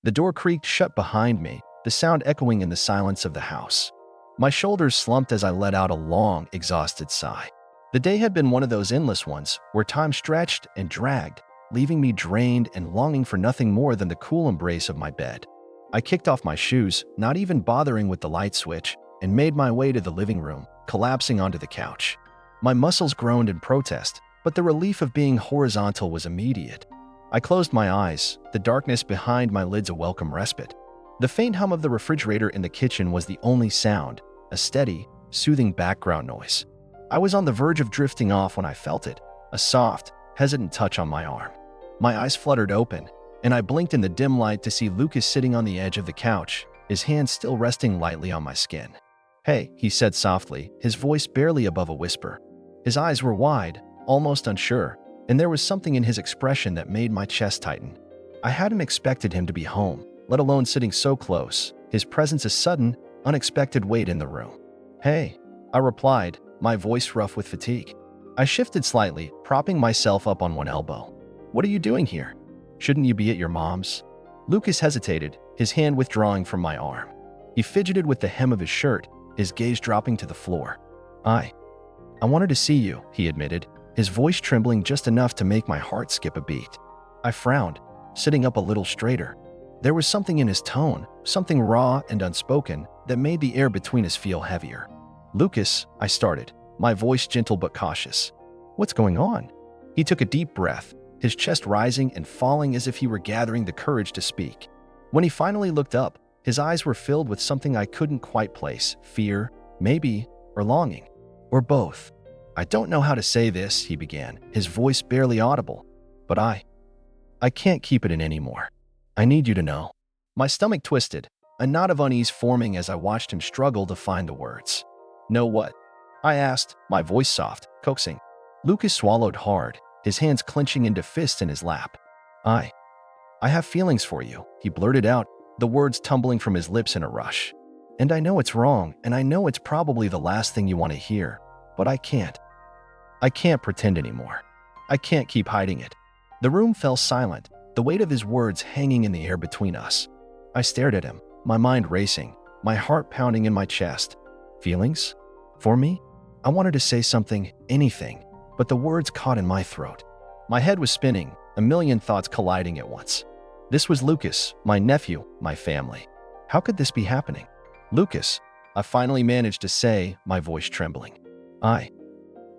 The door creaked shut behind me, the sound echoing in the silence of the house. My shoulders slumped as I let out a long, exhausted sigh. The day had been one of those endless ones where time stretched and dragged, leaving me drained and longing for nothing more than the cool embrace of my bed. I kicked off my shoes, not even bothering with the light switch, and made my way to the living room, collapsing onto the couch. My muscles groaned in protest, but the relief of being horizontal was immediate. I closed my eyes, the darkness behind my lids a welcome respite. The faint hum of the refrigerator in the kitchen was the only sound, a steady, soothing background noise. I was on the verge of drifting off when I felt it, a soft, hesitant touch on my arm. My eyes fluttered open, and I blinked in the dim light to see Lucas sitting on the edge of the couch, his hand still resting lightly on my skin. "Hey," he said softly, his voice barely above a whisper. His eyes were wide, almost unsure, and there was something in his expression that made my chest tighten. I hadn't expected him to be home, let alone sitting so close, his presence a sudden, unexpected weight in the room. "Hey," I replied, my voice rough with fatigue. I shifted slightly, propping myself up on one elbow. "What are you doing here? Shouldn't you be at your mom's?" Lucas hesitated, his hand withdrawing from my arm. He fidgeted with the hem of his shirt, his gaze dropping to the floor. I wanted to see you," he admitted, his voice trembling just enough to make my heart skip a beat. I frowned, sitting up a little straighter. There was something in his tone, something raw and unspoken, that made the air between us feel heavier. "Lucas," I started, my voice gentle but cautious. "What's going on?" He took a deep breath, his chest rising and falling as if he were gathering the courage to speak. When he finally looked up, his eyes were filled with something I couldn't quite place, fear, maybe, or longing. Or both. "I don't know how to say this," he began, his voice barely audible. "But I can't keep it in anymore. I need you to know." My stomach twisted, a knot of unease forming as I watched him struggle to find the words. "Know what?" I asked, my voice soft, coaxing. Lucas swallowed hard, his hands clenching into fists in his lap. I have feelings for you," he blurted out, the words tumbling from his lips in a rush. "And I know it's wrong, and I know it's probably the last thing you want to hear, but I can't. I can't pretend anymore. I can't keep hiding it." The room fell silent, the weight of his words hanging in the air between us. I stared at him, my mind racing, my heart pounding in my chest. Feelings? For me? I wanted to say something, anything, but the words caught in my throat. My head was spinning, a million thoughts colliding at once. This was Lucas, my nephew, my family. How could this be happening? "Lucas," I finally managed to say, my voice trembling.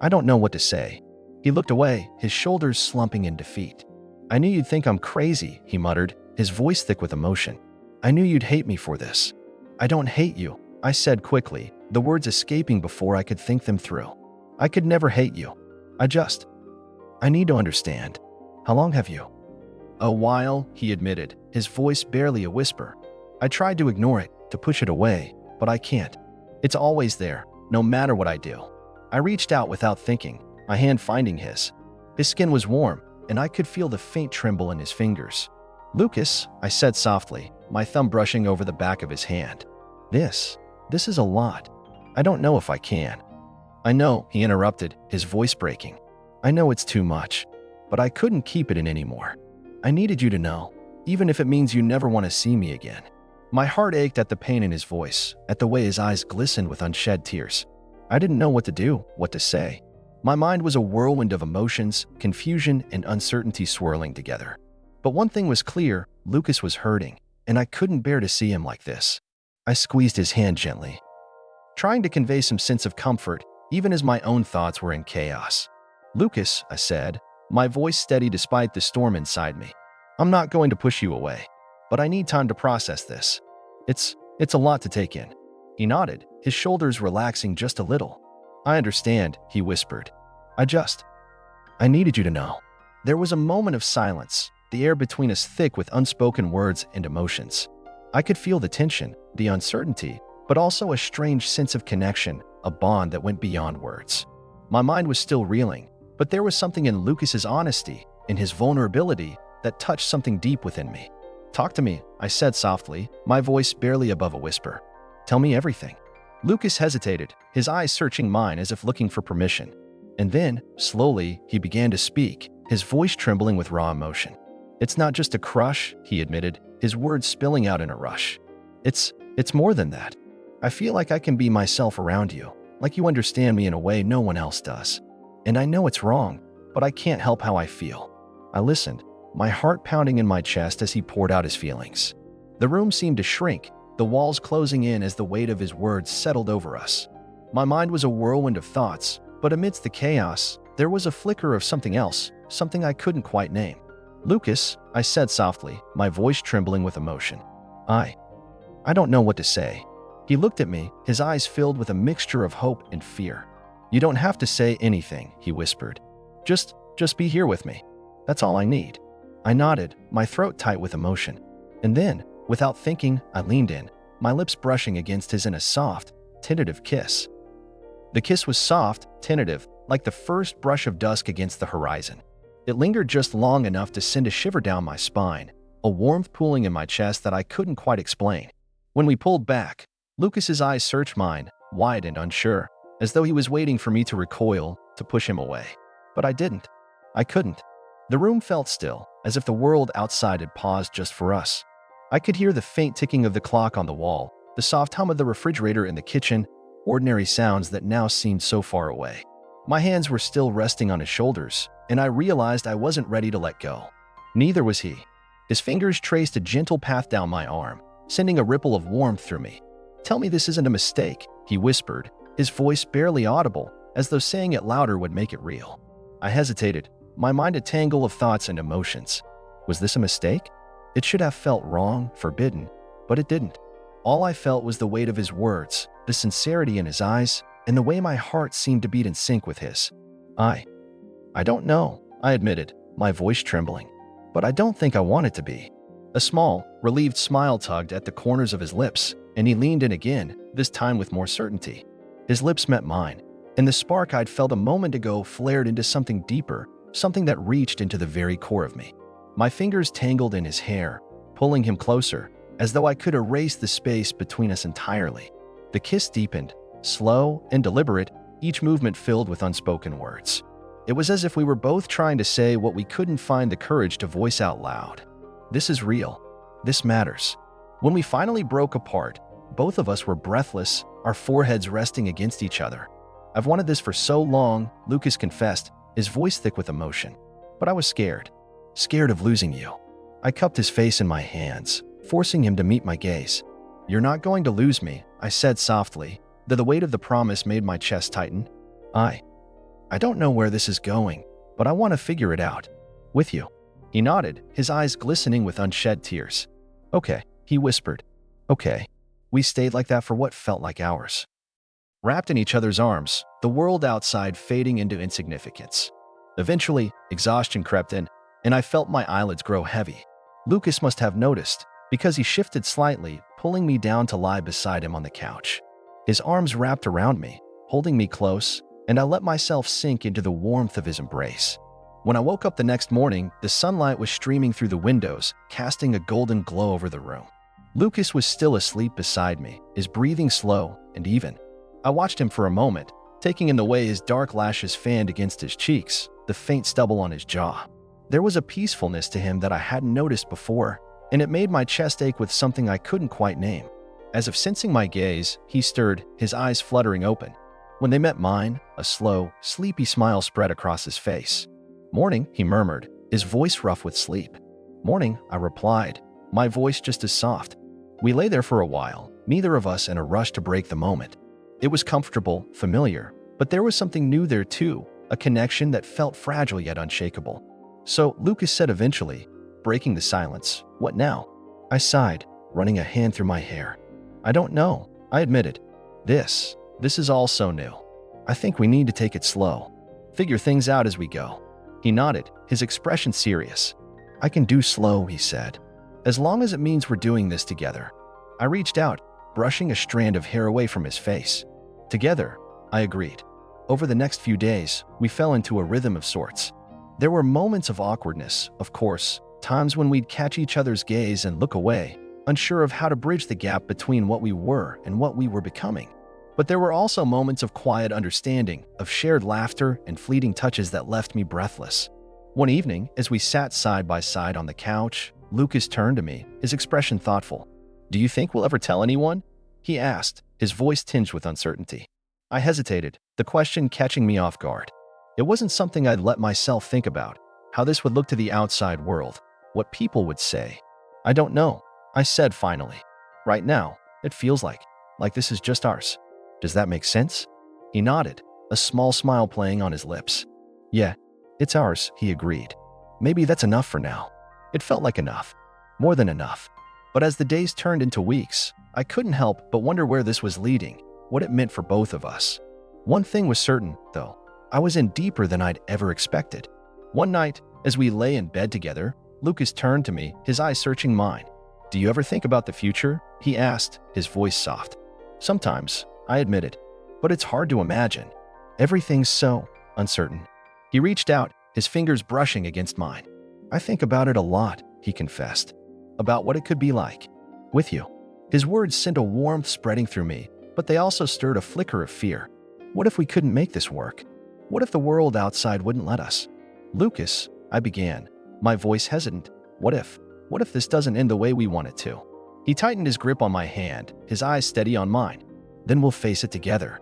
I don't know what to say." He looked away, his shoulders slumping in defeat. "I knew you'd think I'm crazy," he muttered, his voice thick with emotion. "I knew you'd hate me for this." "I don't hate you," I said quickly, the words escaping before I could think them through. "I could never hate you. I need to understand. How long have you?" "A while," he admitted, his voice barely a whisper. I tried to ignore it, to push it away, but I can't. It's always there, no matter what I do. I reached out without thinking, my hand finding his. His skin was warm, and I could feel the faint tremble in his fingers. "Lucas," I said softly, my thumb brushing over the back of his hand. This is a lot. I don't know if I can." "I know," he interrupted, his voice breaking. "I know it's too much, but I couldn't keep it in anymore. I needed you to know, even if it means you never want to see me again." My heart ached at the pain in his voice, at the way his eyes glistened with unshed tears. I didn't know what to do, what to say. My mind was a whirlwind of emotions, confusion, and uncertainty swirling together. But one thing was clear, Lucas was hurting, and I couldn't bear to see him like this. I squeezed his hand gently, trying to convey some sense of comfort, even as my own thoughts were in chaos. "Lucas," I said, my voice steady despite the storm inside me. "I'm not going to push you away, but I need time to process this. It's a lot to take in." He nodded, his shoulders relaxing just a little. "I understand," he whispered. I needed you to know." There was a moment of silence, the air between us thick with unspoken words and emotions. I could feel the tension, the uncertainty, but also a strange sense of connection, a bond that went beyond words. My mind was still reeling, but there was something in Lucas's honesty, in his vulnerability, that touched something deep within me. "Talk to me," I said softly, my voice barely above a whisper. "Tell me everything." Lucas hesitated, his eyes searching mine as if looking for permission. And then, slowly, he began to speak, his voice trembling with raw emotion. "It's not just a crush," he admitted, his words spilling out in a rush. It's more than that. I feel like I can be myself around you, like you understand me in a way no one else does. And I know it's wrong, but I can't help how I feel." I listened, my heart pounding in my chest as he poured out his feelings. The room seemed to shrink, the walls closing in as the weight of his words settled over us. My mind was a whirlwind of thoughts, but amidst the chaos, there was a flicker of something else, something I couldn't quite name. "Lucas," I said softly, my voice trembling with emotion. I don't know what to say." He looked at me, his eyes filled with a mixture of hope and fear. "You don't have to say anything," he whispered. Just be here with me. That's all I need." I nodded, my throat tight with emotion. And then, without thinking, I leaned in, my lips brushing against his in a soft, tentative kiss. The kiss was soft, tentative, like the first brush of dusk against the horizon. It lingered just long enough to send a shiver down my spine, a warmth pooling in my chest that I couldn't quite explain. When we pulled back, Lucas's eyes searched mine, wide and unsure, as though he was waiting for me to recoil, to push him away. But I didn't. I couldn't. The room felt still, as if the world outside had paused just for us. I could hear the faint ticking of the clock on the wall, the soft hum of the refrigerator in the kitchen, ordinary sounds that now seemed so far away. My hands were still resting on his shoulders, and I realized I wasn't ready to let go. Neither was he. His fingers traced a gentle path down my arm, sending a ripple of warmth through me. "Tell me this isn't a mistake," he whispered, his voice barely audible, as though saying it louder would make it real. I hesitated, my mind a tangle of thoughts and emotions. Was this a mistake? It should have felt wrong, forbidden, but it didn't. All I felt was the weight of his words, the sincerity in his eyes, and the way my heart seemed to beat in sync with his. I don't know," I admitted, my voice trembling. "But I don't think I want it to be." A small, relieved smile tugged at the corners of his lips, and he leaned in again, this time with more certainty. His lips met mine, and the spark I'd felt a moment ago flared into something deeper, something that reached into the very core of me. My fingers tangled in his hair, pulling him closer, as though I could erase the space between us entirely. The kiss deepened, slow and deliberate, each movement filled with unspoken words. It was as if we were both trying to say what we couldn't find the courage to voice out loud. This is real. This matters. When we finally broke apart, both of us were breathless, our foreheads resting against each other. "I've wanted this for so long," Lucas confessed, his voice thick with emotion. "But I was scared. Scared of losing you." I cupped his face in my hands, forcing him to meet my gaze. "You're not going to lose me," I said softly, though the weight of the promise made my chest tighten. I don't know where this is going, but I want to figure it out. With you." He nodded, his eyes glistening with unshed tears. "Okay," he whispered. "Okay." We stayed like that for what felt like hours. Wrapped in each other's arms, the world outside fading into insignificance. Eventually, exhaustion crept in, and I felt my eyelids grow heavy. Lucas must have noticed, because he shifted slightly, pulling me down to lie beside him on the couch. His arms wrapped around me, holding me close, and I let myself sink into the warmth of his embrace. When I woke up the next morning, the sunlight was streaming through the windows, casting a golden glow over the room. Lucas was still asleep beside me, his breathing slow and even. I watched him for a moment, taking in the way his dark lashes fanned against his cheeks, the faint stubble on his jaw. There was a peacefulness to him that I hadn't noticed before, and it made my chest ache with something I couldn't quite name. As if sensing my gaze, he stirred, his eyes fluttering open. When they met mine, a slow, sleepy smile spread across his face. "Morning," he murmured, his voice rough with sleep. "Morning," I replied, my voice just as soft. We lay there for a while, neither of us in a rush to break the moment. It was comfortable, familiar, but there was something new there too, a connection that felt fragile yet unshakable. So Lucas said eventually, breaking the silence, "What now?" I sighed, running a hand through my hair. "I don't know," I admitted. This is all so new. I think we need to take it slow. Figure things out as we go." He nodded, his expression serious. "I can do slow," he said. "As long as it means we're doing this together." I reached out, brushing a strand of hair away from his face. "Together," I agreed. Over the next few days, we fell into a rhythm of sorts. There were moments of awkwardness, of course, times when we'd catch each other's gaze and look away, unsure of how to bridge the gap between what we were and what we were becoming. But there were also moments of quiet understanding, of shared laughter and fleeting touches that left me breathless. One evening, as we sat side by side on the couch, Lucas turned to me, his expression thoughtful. "Do you think we'll ever tell anyone?" he asked, his voice tinged with uncertainty. I hesitated, the question catching me off guard. It wasn't something I'd let myself think about, how this would look to the outside world, what people would say. "I don't know," I said finally. "Right now, it feels like this is just ours. Does that make sense?" He nodded, a small smile playing on his lips. "Yeah, it's ours," he agreed. "Maybe that's enough for now." It felt like enough. More than enough. But as the days turned into weeks, I couldn't help but wonder where this was leading, what it meant for both of us. One thing was certain, though. I was in deeper than I'd ever expected. One night, as we lay in bed together, Lucas turned to me, his eyes searching mine. "Do you ever think about the future?" he asked, his voice soft. "Sometimes," I admitted, "but it's hard to imagine. Everything's so uncertain." He reached out, his fingers brushing against mine. "I think about it a lot," he confessed. "About what it could be like. With you." His words sent a warmth spreading through me, but they also stirred a flicker of fear. What if we couldn't make this work? What if the world outside wouldn't let us? "Lucas," I began, my voice hesitant. What if this doesn't end the way we want it to?" He tightened his grip on my hand, his eyes steady on mine. "Then we'll face it together."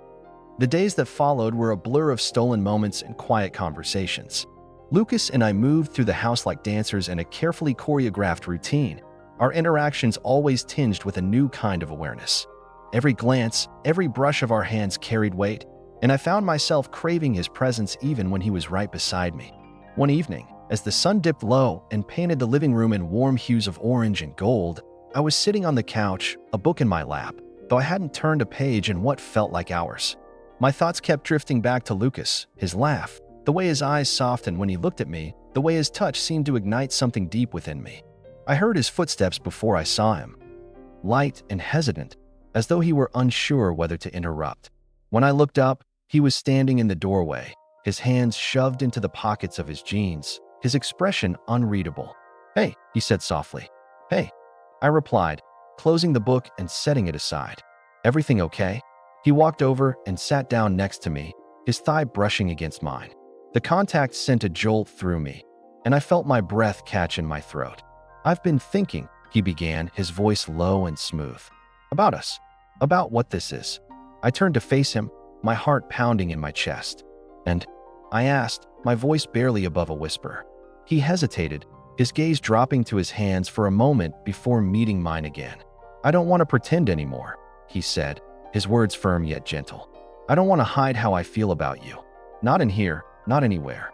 The days that followed were a blur of stolen moments and quiet conversations. Lucas and I moved through the house like dancers in a carefully choreographed routine, our interactions always tinged with a new kind of awareness. Every glance, every brush of our hands carried weight, and I found myself craving his presence even when he was right beside me. One evening, as the sun dipped low and painted the living room in warm hues of orange and gold, I was sitting on the couch, a book in my lap, though I hadn't turned a page in what felt like hours. My thoughts kept drifting back to Lucas, his laugh, the way his eyes softened when he looked at me, the way his touch seemed to ignite something deep within me. I heard his footsteps before I saw him, light and hesitant, as though he were unsure whether to interrupt. When I looked up, he was standing in the doorway, his hands shoved into the pockets of his jeans, his expression unreadable. "Hey," he said softly. "Hey," I replied, closing the book and setting it aside. "Everything okay?" He walked over and sat down next to me, his thigh brushing against mine. The contact sent a jolt through me, and I felt my breath catch in my throat. "I've been thinking," he began, his voice low and smooth. "About us. About what this is." I turned to face him, my heart pounding in my chest. "And?" I asked, my voice barely above a whisper. He hesitated, his gaze dropping to his hands for a moment before meeting mine again. "I don't want to pretend anymore," he said, his words firm yet gentle. "I don't want to hide how I feel about you. Not in here, not anywhere."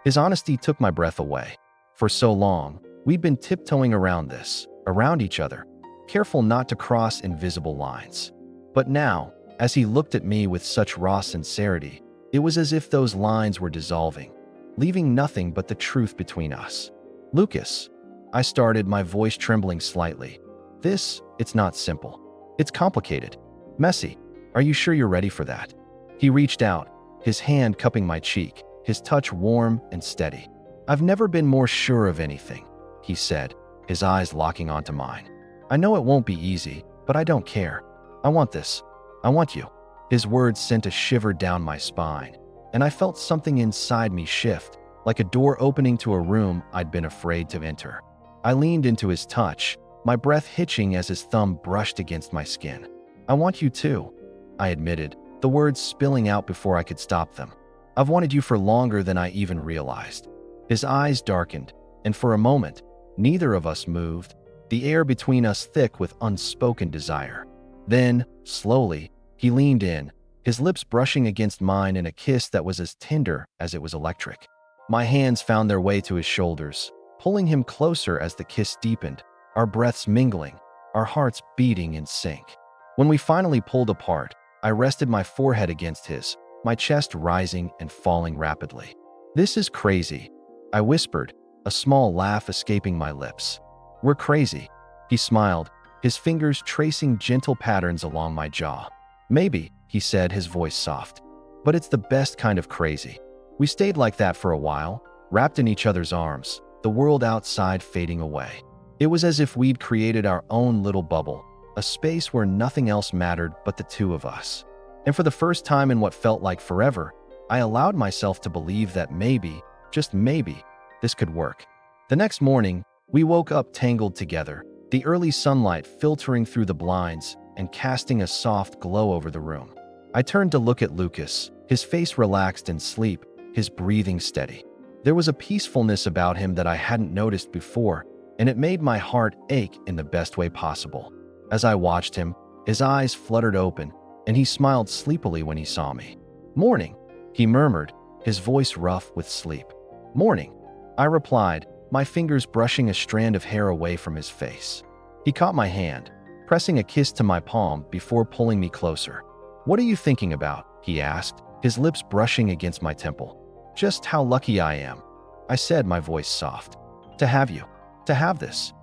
His honesty took my breath away. For so long, we'd been tiptoeing around this, around each other, careful not to cross invisible lines. But now, as he looked at me with such raw sincerity, it was as if those lines were dissolving, leaving nothing but the truth between us. "Lucas," I started, my voice trembling slightly. It's not simple. It's complicated. Messy. Are you sure you're ready for that?" He reached out, his hand cupping my cheek, his touch warm and steady. "I've never been more sure of anything," he said, his eyes locking onto mine. "I know it won't be easy, but I don't care. I want this. I want you." His words sent a shiver down my spine, and I felt something inside me shift, like a door opening to a room I'd been afraid to enter. I leaned into his touch, my breath hitching as his thumb brushed against my skin. "I want you too," I admitted, the words spilling out before I could stop them. "I've wanted you for longer than I even realized." His eyes darkened, and for a moment, neither of us moved, the air between us thick with unspoken desire. Then, slowly, he leaned in, his lips brushing against mine in a kiss that was as tender as it was electric. My hands found their way to his shoulders, pulling him closer as the kiss deepened, our breaths mingling, our hearts beating in sync. When we finally pulled apart, I rested my forehead against his, my chest rising and falling rapidly. "This is crazy," I whispered, a small laugh escaping my lips. "We're crazy." He smiled, his fingers tracing gentle patterns along my jaw. "Maybe," he said, his voice soft, "but it's the best kind of crazy." We stayed like that for a while, wrapped in each other's arms, the world outside fading away. It was as if we'd created our own little bubble, a space where nothing else mattered but the two of us. And for the first time in what felt like forever, I allowed myself to believe that maybe, just maybe, this could work. The next morning, We woke up tangled together, the early sunlight filtering through the blinds and casting a soft glow over the room. I turned to look at Lucas, his face relaxed in sleep, his breathing steady. There was a peacefulness about him that I hadn't noticed before, and it made my heart ache in the best way possible. As I watched him, his eyes fluttered open, and he smiled sleepily when he saw me. "Morning," he murmured, his voice rough with sleep. "Morning," I replied, my fingers brushing a strand of hair away from his face. He caught my hand, pressing a kiss to my palm before pulling me closer. "What are you thinking about?" he asked, his lips brushing against my temple. "Just how lucky I am," I said, my voice soft. "To have you. To have this."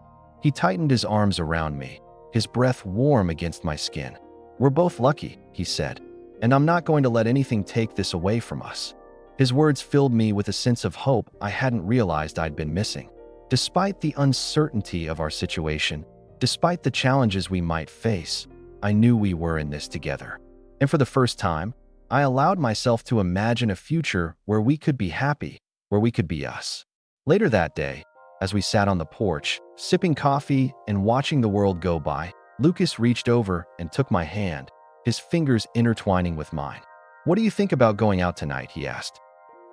He tightened his arms around me, his breath warm against my skin. "We're both lucky," he said, "and I'm not going to let anything take this away from us." His words filled me with a sense of hope I hadn't realized I'd been missing. Despite the uncertainty of our situation, despite the challenges we might face, I knew we were in this together. And for the first time, I allowed myself to imagine a future where we could be happy, where we could be us. Later that day, as we sat on the porch, sipping coffee and watching the world go by, Lucas reached over and took my hand, his fingers intertwining with mine. "What do you think about going out tonight?" he asked.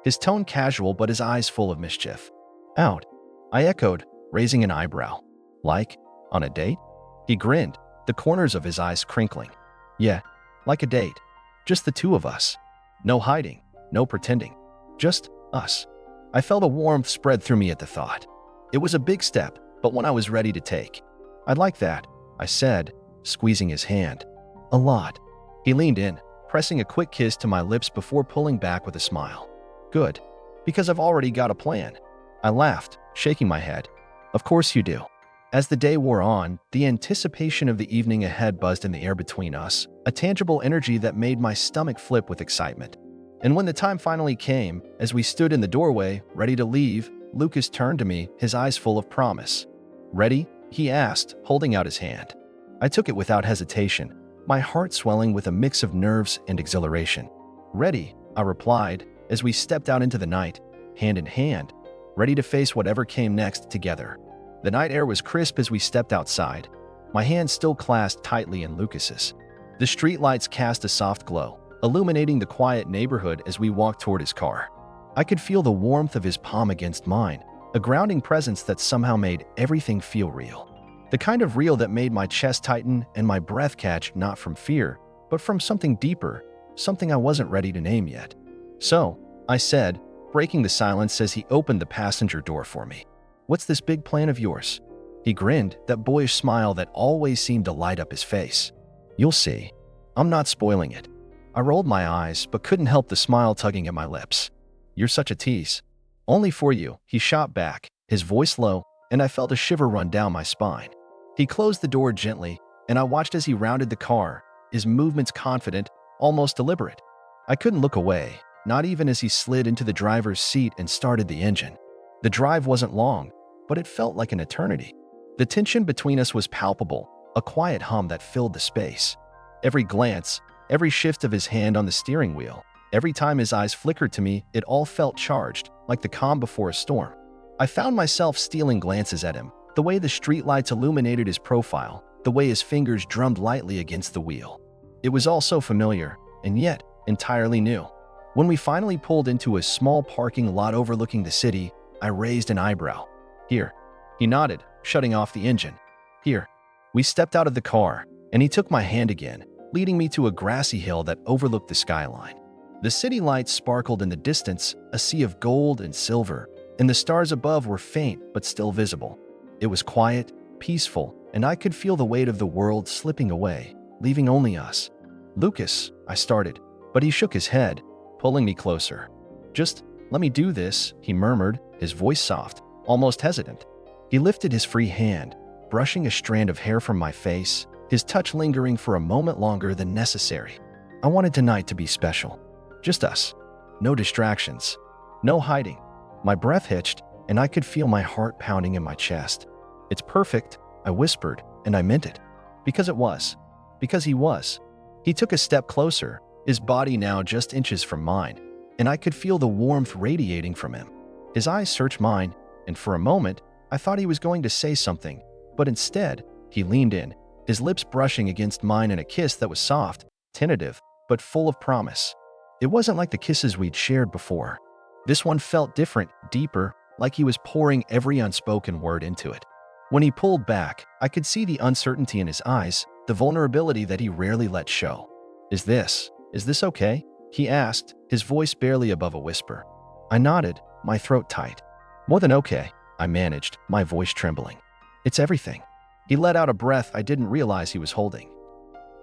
His tone casual, but his eyes full of mischief. "Out," I echoed, raising an eyebrow. "Like, on a date?" He grinned, the corners of his eyes crinkling. "Yeah, like a date. Just the two of us. No hiding, no pretending. Just us." I felt a warmth spread through me at the thought. It was a big step, but one I was ready to take. "I'd like that," I said, squeezing his hand. "A lot." He leaned in, pressing a quick kiss to my lips before pulling back with a smile. "Good, because I've already got a plan." I laughed, shaking my head. "Of course you do." As the day wore on, the anticipation of the evening ahead buzzed in the air between us, a tangible energy that made my stomach flip with excitement. And when the time finally came, as we stood in the doorway, ready to leave, Lucas turned to me, his eyes full of promise. "Ready?" he asked, holding out his hand. I took it without hesitation, my heart swelling with a mix of nerves and exhilaration. "Ready," I replied, as we stepped out into the night, hand in hand, ready to face whatever came next together. The night air was crisp as we stepped outside, my hand still clasped tightly in Lucas's. The streetlights cast a soft glow, illuminating the quiet neighborhood as we walked toward his car. I could feel the warmth of his palm against mine, a grounding presence that somehow made everything feel real. The kind of real that made my chest tighten and my breath catch, not from fear, but from something deeper, something I wasn't ready to name yet. "So," I said, breaking the silence as he opened the passenger door for me. "What's this big plan of yours?" He grinned, that boyish smile that always seemed to light up his face. "You'll see. I'm not spoiling it." I rolled my eyes, but couldn't help the smile tugging at my lips. "You're such a tease." "Only for you," he shot back, his voice low, and I felt a shiver run down my spine. He closed the door gently, and I watched as he rounded the car, his movements confident, almost deliberate. I couldn't look away, not even as he slid into the driver's seat and started the engine. The drive wasn't long, but it felt like an eternity. The tension between us was palpable, a quiet hum that filled the space. Every glance, every shift of his hand on the steering wheel, every time his eyes flickered to me, it all felt charged, like the calm before a storm. I found myself stealing glances at him, the way the streetlights illuminated his profile, the way his fingers drummed lightly against the wheel. It was all so familiar, and yet entirely new. When we finally pulled into a small parking lot overlooking the city, I raised an eyebrow. "Here." He nodded, shutting off the engine. "Here." We stepped out of the car, and he took my hand again, leading me to a grassy hill that overlooked the skyline. The city lights sparkled in the distance, a sea of gold and silver, and the stars above were faint but still visible. It was quiet, peaceful, and I could feel the weight of the world slipping away, leaving only us. "Lucas," I started, but he shook his head, pulling me closer. "Just let me do this," he murmured, his voice soft, almost hesitant. He lifted his free hand, brushing a strand of hair from my face, his touch lingering for a moment longer than necessary. I wanted tonight to be special. Just us. No distractions. No hiding. My breath hitched, and I could feel my heart pounding in my chest. "It's perfect," I whispered, and I meant it. Because it was. Because he was. He took a step closer, his body now just inches from mine, and I could feel the warmth radiating from him. His eyes searched mine, and for a moment, I thought he was going to say something, but instead, he leaned in, his lips brushing against mine in a kiss that was soft, tentative, but full of promise. It wasn't like the kisses we'd shared before. This one felt different, deeper, like he was pouring every unspoken word into it. When he pulled back, I could see the uncertainty in his eyes, the vulnerability that he rarely let show. Is this okay?" he asked, his voice barely above a whisper. I nodded, my throat tight. "More than okay," I managed, my voice trembling. "It's everything." He let out a breath I didn't realize he was holding.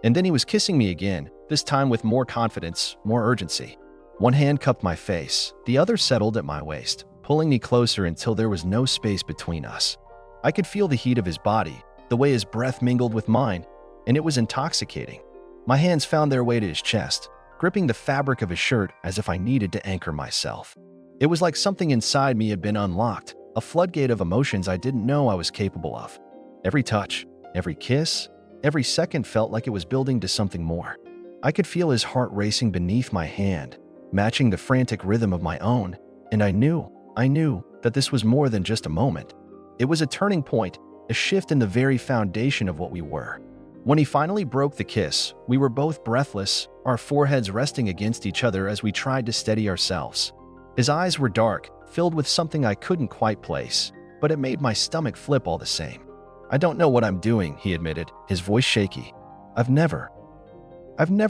And then he was kissing me again, this time with more confidence, more urgency. One hand cupped my face, the other settled at my waist, pulling me closer until there was no space between us. I could feel the heat of his body, the way his breath mingled with mine, and it was intoxicating. My hands found their way to his chest, gripping the fabric of his shirt as if I needed to anchor myself. It was like something inside me had been unlocked, a floodgate of emotions I didn't know I was capable of. Every touch, every kiss, every second felt like it was building to something more. I could feel his heart racing beneath my hand, matching the frantic rhythm of my own, and I knew that this was more than just a moment. It was a turning point, a shift in the very foundation of what we were. When he finally broke the kiss, we were both breathless, our foreheads resting against each other as we tried to steady ourselves. His eyes were dark, filled with something I couldn't quite place, but it made my stomach flip all the same. "I don't know what I'm doing," he admitted, his voice shaky. I've never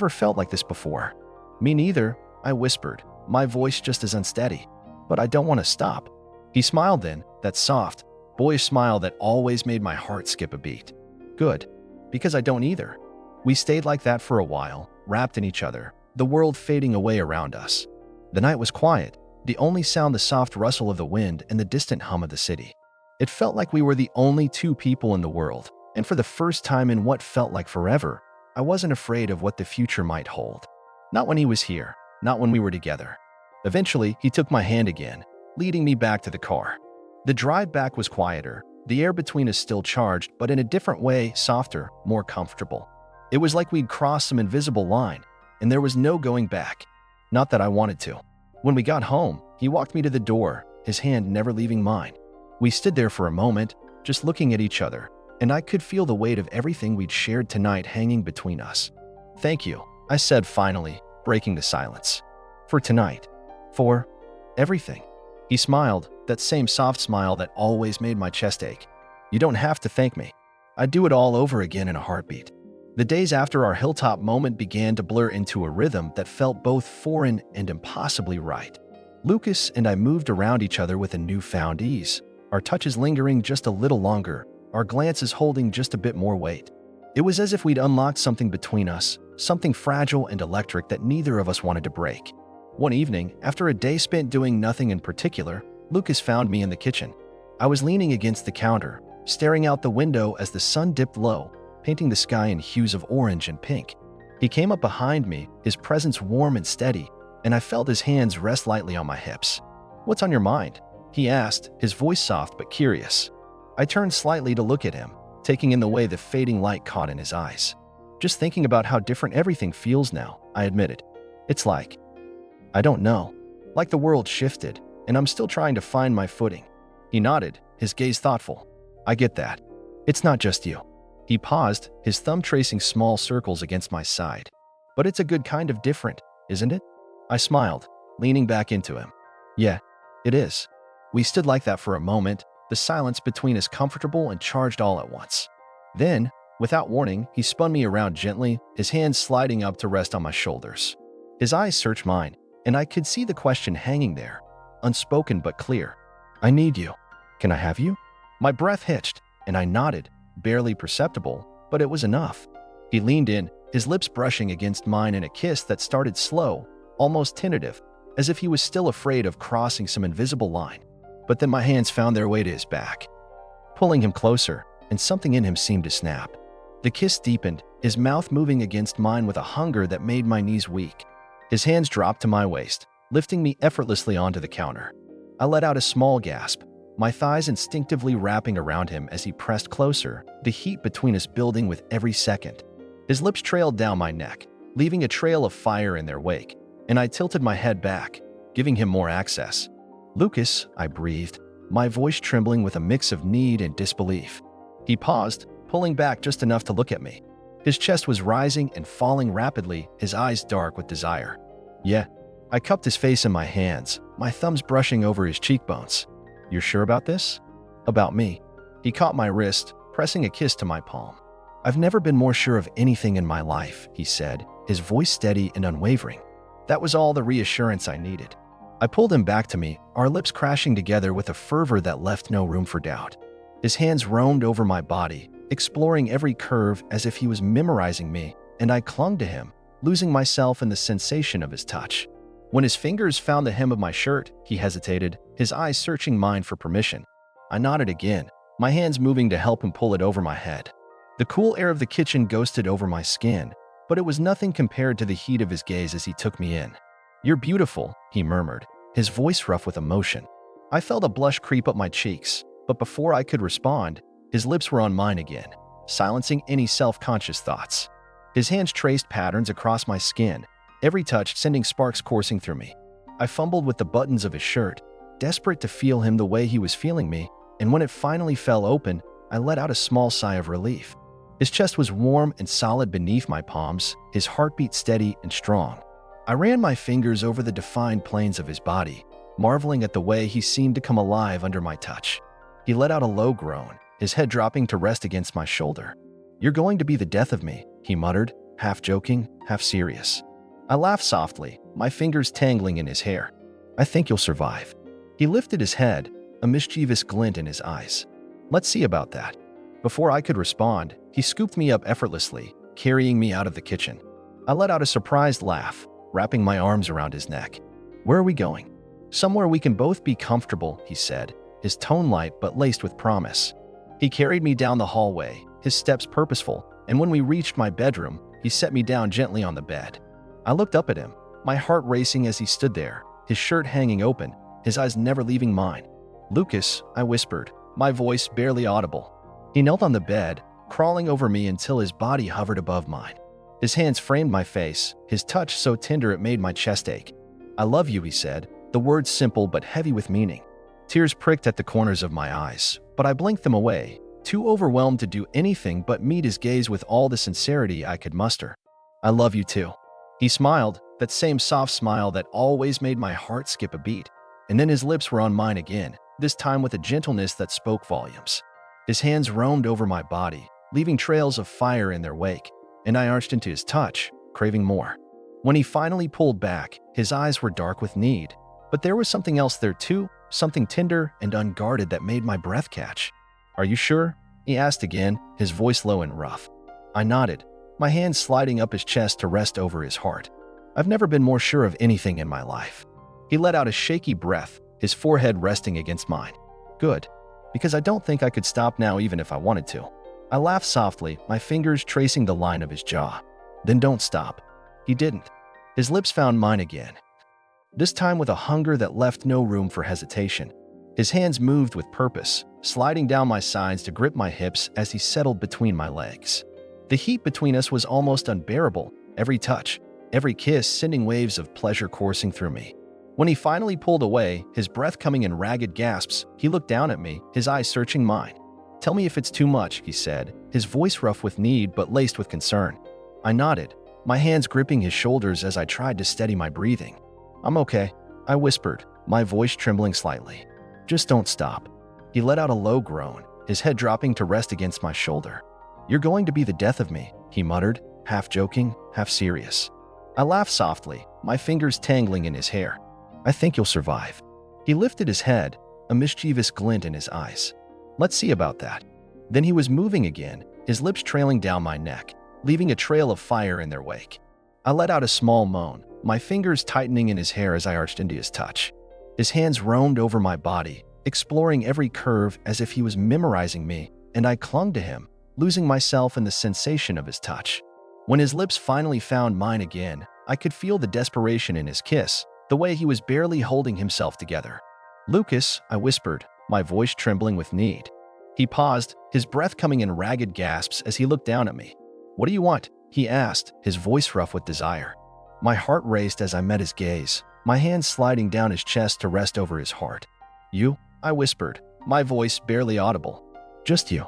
felt like this before." "Me neither," I whispered, my voice just as unsteady. "But I don't want to stop." He smiled then, that soft, boyish smile that always made my heart skip a beat. "Good, because I don't either." We stayed like that for a while, wrapped in each other, the world fading away around us. The night was quiet, the only sound the soft rustle of the wind and the distant hum of the city. It felt like we were the only two people in the world, and for the first time in what felt like forever, I wasn't afraid of what the future might hold. Not when he was here, not when we were together. Eventually, he took my hand again, leading me back to the car. The drive back was quieter, the air between us still charged, but in a different way, softer, more comfortable. It was like we'd crossed some invisible line, and there was no going back. Not that I wanted to. When we got home, he walked me to the door, his hand never leaving mine. We stood there for a moment, just looking at each other, and I could feel the weight of everything we'd shared tonight hanging between us. "Thank you," I said finally, breaking the silence. "For tonight. For everything." He smiled, that same soft smile that always made my chest ache. "You don't have to thank me. I'd do it all over again in a heartbeat." The days after our hilltop moment began to blur into a rhythm that felt both foreign and impossibly right. Lucas and I moved around each other with a newfound ease, our touches lingering just a little longer, our glances holding just a bit more weight. It was as if we'd unlocked something between us, something fragile and electric that neither of us wanted to break. One evening, after a day spent doing nothing in particular, Lucas found me in the kitchen. I was leaning against the counter, staring out the window as the sun dipped low, painting the sky in hues of orange and pink. He came up behind me, his presence warm and steady, and I felt his hands rest lightly on my hips. "What's on your mind?" he asked, his voice soft but curious. I turned slightly to look at him, taking in the way the fading light caught in his eyes. "Just thinking about how different everything feels now," I admitted. "It's like, I don't know, like the world shifted, and I'm still trying to find my footing." He nodded, his gaze thoughtful. "I get that. It's not just you." He paused, his thumb tracing small circles against my side. "But it's a good kind of different, isn't it?" I smiled, leaning back into him. "Yeah, it is." We stood like that for a moment, the silence between us comfortable and charged all at once. Then, without warning, he spun me around gently, his hands sliding up to rest on my shoulders. His eyes searched mine, and I could see the question hanging there, unspoken but clear. "I need you. Can I have you?" My breath hitched, and I nodded, barely perceptible, but it was enough. He leaned in, his lips brushing against mine in a kiss that started slow, almost tentative, as if he was still afraid of crossing some invisible line. But then my hands found their way to his back, pulling him closer, and something in him seemed to snap. The kiss deepened, his mouth moving against mine with a hunger that made my knees weak. His hands dropped to my waist, lifting me effortlessly onto the counter. I let out a small gasp, my thighs instinctively wrapping around him as he pressed closer, the heat between us building with every second. His lips trailed down my neck, leaving a trail of fire in their wake, and I tilted my head back, giving him more access. "Lucas," I breathed, my voice trembling with a mix of need and disbelief. He paused, pulling back just enough to look at me. His chest was rising and falling rapidly, his eyes dark with desire. Yeah. I cupped his face in my hands, my thumbs brushing over his cheekbones. You're sure about this? About me. He caught my wrist, pressing a kiss to my palm. I've never been more sure of anything in my life, he said, his voice steady and unwavering. That was all the reassurance I needed. I pulled him back to me, our lips crashing together with a fervor that left no room for doubt. His hands roamed over my body, exploring every curve as if he was memorizing me, and I clung to him, losing myself in the sensation of his touch. When his fingers found the hem of my shirt, he hesitated, his eyes searching mine for permission. I nodded again, my hands moving to help him pull it over my head. The cool air of the kitchen ghosted over my skin, but it was nothing compared to the heat of his gaze as he took me in. You're beautiful, he murmured, his voice rough with emotion. I felt a blush creep up my cheeks, but before I could respond, his lips were on mine again, silencing any self-conscious thoughts. His hands traced patterns across my skin, every touch sending sparks coursing through me. I fumbled with the buttons of his shirt, desperate to feel him the way he was feeling me, and when it finally fell open, I let out a small sigh of relief. His chest was warm and solid beneath my palms, his heartbeat steady and strong. I ran my fingers over the defined planes of his body, marveling at the way he seemed to come alive under my touch. He let out a low groan, his head dropping to rest against my shoulder. You're going to be the death of me, he muttered, half joking, half serious. I laughed softly, my fingers tangling in his hair. I think you'll survive. He lifted his head, a mischievous glint in his eyes. Let's see about that. Before I could respond, he scooped me up effortlessly, carrying me out of the kitchen. I let out a surprised laugh, wrapping my arms around his neck. Where are we going? Somewhere we can both be comfortable, he said, his tone light but laced with promise. He carried me down the hallway, his steps purposeful, and when we reached my bedroom, he set me down gently on the bed. I looked up at him, my heart racing as he stood there, his shirt hanging open, his eyes never leaving mine. Lucas, I whispered, my voice barely audible. He knelt on the bed, crawling over me until his body hovered above mine. His hands framed my face, his touch so tender it made my chest ache. I love you, he said, the words simple but heavy with meaning. Tears pricked at the corners of my eyes, but I blinked them away, too overwhelmed to do anything but meet his gaze with all the sincerity I could muster. I love you too. He smiled, that same soft smile that always made my heart skip a beat, and then his lips were on mine again, this time with a gentleness that spoke volumes. His hands roamed over my body, leaving trails of fire in their wake, and I arched into his touch, craving more. When he finally pulled back, his eyes were dark with need, but there was something else there too, something tender and unguarded that made my breath catch. Are you sure? He asked again, his voice low and rough. I nodded, my hands sliding up his chest to rest over his heart. I've never been more sure of anything in my life. He let out a shaky breath, his forehead resting against mine. Good, because I don't think I could stop now even if I wanted to. I laughed softly, my fingers tracing the line of his jaw. Then don't stop. He didn't. His lips found mine again, this time with a hunger that left no room for hesitation. His hands moved with purpose, sliding down my sides to grip my hips as he settled between my legs. The heat between us was almost unbearable, every touch, every kiss sending waves of pleasure coursing through me. When he finally pulled away, his breath coming in ragged gasps, he looked down at me, his eyes searching mine. Tell me if it's too much, he said, his voice rough with need but laced with concern. I nodded, my hands gripping his shoulders as I tried to steady my breathing. I'm okay, I whispered, my voice trembling slightly. Just don't stop. He let out a low groan, his head dropping to rest against my shoulder. You're going to be the death of me, he muttered, half joking, half serious. I laughed softly, my fingers tangling in his hair. I think you'll survive. He lifted his head, a mischievous glint in his eyes. Let's see about that. Then he was moving again, his lips trailing down my neck, leaving a trail of fire in their wake. I let out a small moan, my fingers tightening in his hair as I arched into his touch. His hands roamed over my body, exploring every curve as if he was memorizing me, and I clung to him, losing myself in the sensation of his touch. When his lips finally found mine again, I could feel the desperation in his kiss, the way he was barely holding himself together. Lucas, I whispered, my voice trembling with need. He paused, his breath coming in ragged gasps as he looked down at me. What do you want? He asked, his voice rough with desire. My heart raced as I met his gaze, my hands sliding down his chest to rest over his heart. You? I whispered, my voice barely audible. Just you.